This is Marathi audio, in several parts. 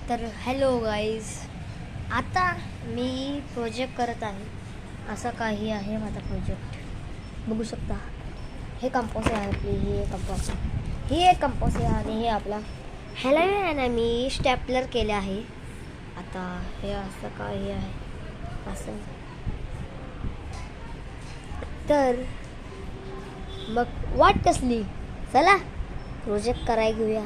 तर हॅलो गाईज, आता मी प्रोजेक्ट करत आहे. असा काही आहे माझा प्रोजेक्ट, बघू शकता. हे कंपोज आहे आपली, ही एक कंपोज आहे आणि हे आपला ह्याला आहे ना मी स्टॅपलर केले आहे. आता हे असं काही आहे असं. तर मग वाट कसली, चला प्रोजेक्ट कराय घेऊया.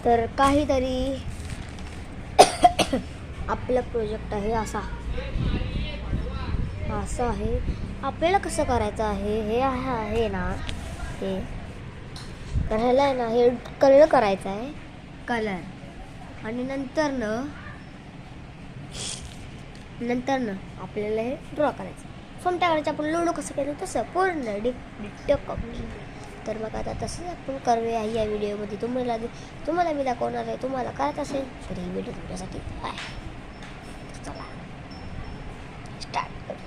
तर काहीतरी आपला प्रोजेक्ट आहे असा आहे. आपल्याला कसं करायचं आहे हे आहे ना, हे तर ह्याला आहे ना हे कलर करायचं आहे, कलर. आणि नंतर आपल्याला हे ड्रॉ करायचं. सोमट्याकडे आपण लोडो कसं केलं तसं पूर्ण डिट्टो कॉपी. तर मग आता तसंच आपण करूया या व्हिडिओमध्ये. तुम्हाला मी दाखवणार आहे. तुम्हाला करत असेल तर ही व्हिडिओ तुमच्यासाठी आहे. चला स्टार्ट करू.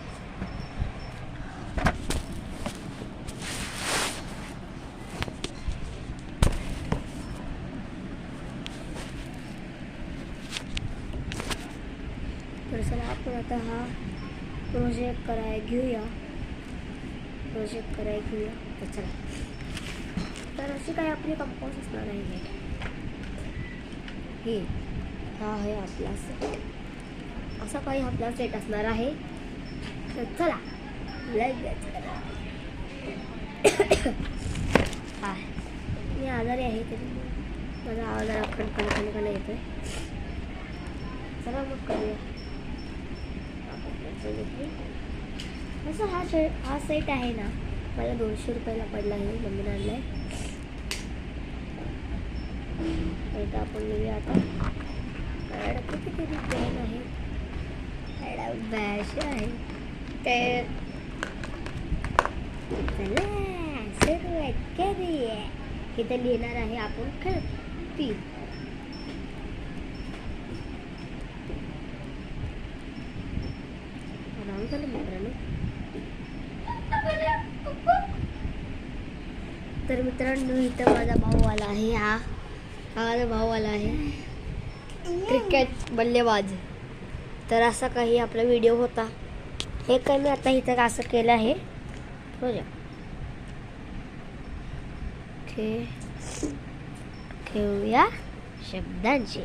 तर चला आपण आता हा प्रोजेक्ट करायला घेऊया. तर चला, तर अशी काही आपली कंपोज असणार आहे. हे हा आहे आपला सेट, असा काही आपला सेट असणार आहे. तर चला लगेच करा. मी आजारी आहे तरी माझा आवाज जरा खणखण येतोय. चला मग करूया. असं हा सेट आहे ना, मला 200 रुपयाला पडला आहे. मम्मीने आणलाय. आता आपण घेऊया. आता कितीतरी पेन आहे, बॅश आहे. तर चला सुरुवात करूया. इथं लिहिणार आहे आपण खेळती. मित्रांनो, तर मित्रांनो इथं माझा भाऊ आला आहे. हा माझा भाऊ आला आहे, क्रिकेट बल्लेबाज. तर असा काही आपला व्हिडिओ होता. हे काही मी आता इथं असं केलं आहे प्रोजेक्ट. खेळूया शब्दांची.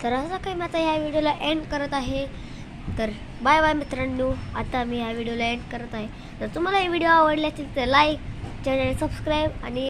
तर असं काही मी आता ह्या व्हिडिओला एंड करत आहे. तर बाय बाय मित्रांनो. आता मी ह्या व्हिडिओला एंड करत आहे. तर तुम्हाला हे व्हिडिओ आवडले असेल तर लाईक, चॅनल सबस्क्राईब आणि